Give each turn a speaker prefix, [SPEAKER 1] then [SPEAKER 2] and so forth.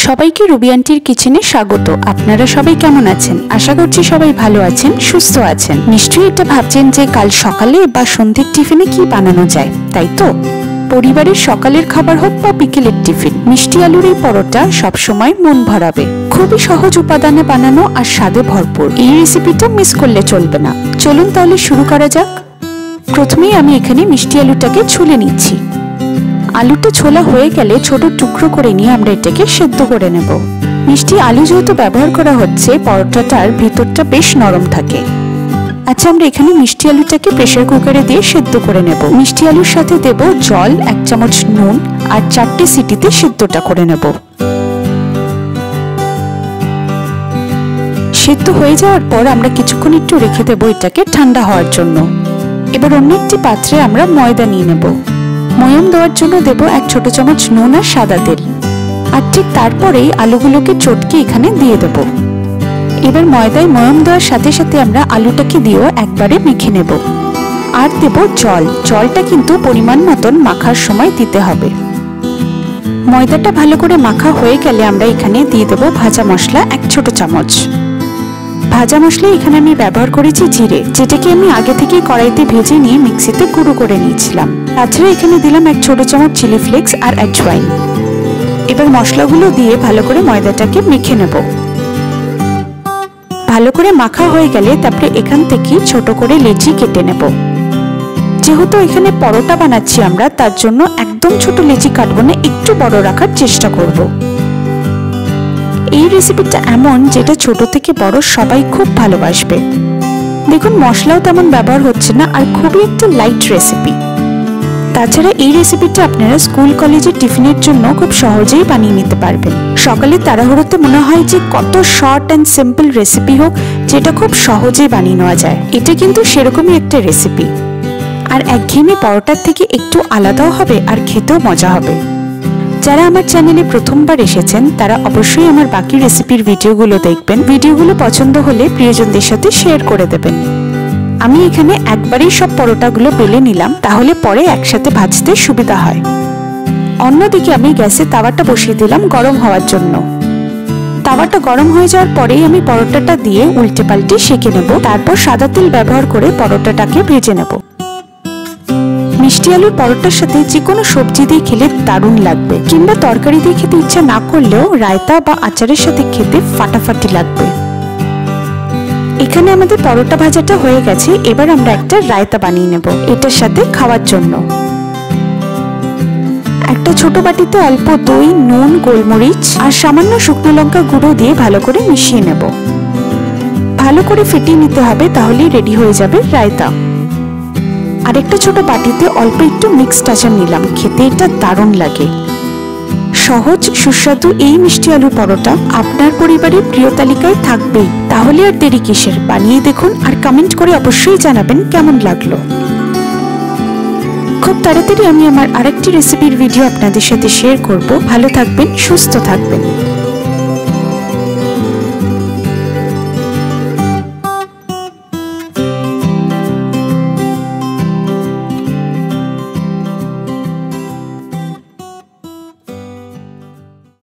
[SPEAKER 1] সবাইকে রুবি আন্টির কিচেনে স্বাগত। আপনারা সবাই কেমন আছেন? আশা করছি সবাই ভালো আছেন, সুস্থ আছেন। নিশ্চয়ই এটা ভাবছেন যে কাল সকালে বা সন্ধ্যের টিফিনে কি বানানো যায়, তাই তো? পরিবারের সকালের খাবার হোক বা বিকেলের টিফিন, মিষ্টি আলুর এই পরোটা সবসময় মন ভরাবে। খুবই সহজ উপাদানে বানানো আর স্বাদে ভরপুর। এই রেসিপিটা মিস করলে চলবে না। চলুন তাহলে শুরু করা যাক। প্রথমেই আমি এখানে মিষ্টি আলুটাকে ছুলে নিচ্ছি। আলুটা ছোলা হয়ে গেলে ছোট টুকরো করে নিয়ে আমরা এটাকে সেদ্ধ করে নেব। মিষ্টি আলু যেহেতু ব্যবহার করা হচ্ছে, পরোটাটার ভিতরটা বেশ নরম থাকে। আচ্ছা, আমরা এখানে মিষ্টি আলুটাকে প্রেসার কুকারে দিয়ে সেদ্ধ করে নেব। মিষ্টি আলুর সাথে দেব জল, 1 চামচ নুন আর 4টে সিটিতে সেদ্ধটা করে নেব। সেদ্ধ হয়ে যাওয়ার পর আমরা কিছুক্ষণ একটু রেখে দেব এটাকে ঠান্ডা হওয়ার জন্য। এবার অন্য একটি পাত্রে আমরা ময়দা নিয়ে নেব। ময়াম দেওয়ার জন্য দেব 1 ছোট চামচ নুন আর সাদা তেল। আর ঠিক তারপরেই আলুগুলোকে চটকে এখানে দিয়ে দেব। এবার ময়দায় ময়াম দেওয়ার সাথে সাথে আমরা আলুটাকে দিয়েও একবারে মেখে নেব। আর দেব জল। জলটা কিন্তু পরিমাণ মতন মাখার সময় দিতে হবে। ময়দাটা ভালো করে মাখা হয়ে গেলে আমরা এখানে দিয়ে দেব ভাজা মশলা 1 ছোট চামচ। ভাজা মশলা এখানে আমি ব্যবহার করেছি জিরে, যেটাকে আমি আগে থেকে কড়াইতে ভেজে নিয়ে মিক্সিতে গুঁড়ো করে নিয়েছিলাম। তাছাড়া এখানে দিলাম 1 ছোট চামচ চিলি ফ্লেক্স আর আজওয়াইন। এবার মশলাগুলো দিয়ে ভালো করে ময়দাটাকে মেখে নেব। ভালো করে মাখা হয়ে গেলে তারপরে এখান থেকে ছোট করে লেচি কেটে নেব। যেহেতু এখানে পরোটা বানাচ্ছি আমরা, তার জন্য একদম ছোট লেচি কাটবো না, একটু বড় রাখার চেষ্টা করব। এই রেসিপিটা এমন যেটা ছোট থেকে বড় সবাই খুব ভালোবাসবে। দেখুন, মশলাও তেমন ব্যবহার হচ্ছে না আর খুবই একটা লাইট রেসিপি। তাছাড়া এই রেসিপিটা আপনারা স্কুল কলেজের টিফিনের জন্য খুব সহজেই বানিয়ে নিতে পারবেন। সকালে তাড়াহুড়োতে মনে হয় যে কত শর্ট অ্যান্ড সিম্পল রেসিপি হোক যেটা খুব সহজেই বানিয়ে নেওয়া যায়। এটা কিন্তু সেরকমই একটা রেসিপি। আর একঘেয়েমি পরোটার থেকে একটু আলাদাও হবে আর খেতেও মজা হবে। যারা আমার চ্যানেলে প্রথমবার এসেছেন তারা অবশ্যই আমার বাকি রেসিপির ভিডিওগুলো দেখবেন। ভিডিওগুলো পছন্দ হলে প্রিয়জনদের সাথে শেয়ার করে দেবেন। আমি এখানে একবারেই সব পরোটাগুলো বেলে নিলাম, তাহলে পরে একসাথে ভাজতে সুবিধা হয়। অন্যদিকে আমি গ্যাসে তাওয়াটা বসিয়ে দিলাম গরম হওয়ার জন্য। তাওয়াটা গরম হয়ে যাওয়ার পরেই আমি পরোটাটা দিয়ে উল্টে পাল্টে সেঁকে নেব। তারপর সাদা তেল ব্যবহার করে পরোটাটাকে ভেজে নেব। মিষ্টি আলুর পরোটার সাথে যে কোনো সবজি দিয়ে খেলে দারুণ লাগবে, কিংবা তরকারি দিয়ে খেতে ইচ্ছা না করলেও রায়তা বা আচারের সাথে খেতে ফাটাফাটি লাগবে। এখানে আমাদের পরোটা ভাজাটা হয়ে গেছে। এবার আমরা একটা রায়তা বানিয়ে নেব এটার সাথে খাওয়ার জন্য। একটা ছোট বাটিতে অল্প দই, নুন, গোলমরিচ আর সামান্য শুকনো লঙ্কা গুঁড়ো দিয়ে ভালো করে মিশিয়ে নেব। ভালো করে ফেটিয়ে নিতে হবে, তাহলেই রেডি হয়ে যাবে রায়তা। আরেকটা ছোট বাটিতে অল্প একটু মিক্সড আচার নিলাম। খেতে এটা দারুণ লাগে। সহজ সুস্বাদু এই মিষ্টি আলু পরোটা আপনার পরিবারের প্রিয় তালিকায় থাকবেই। তাহলে আর দেরি কিসের? বানিয়ে দেখুন আর কমেন্ট করে অবশ্যই জানাবেন কেমন লাগলো। খুব তাড়াতাড়ি আমি আমার আরেকটি রেসিপির ভিডিও আপনাদের সাথে শেয়ার করব। ভালো থাকবেন, সুস্থ থাকবেন।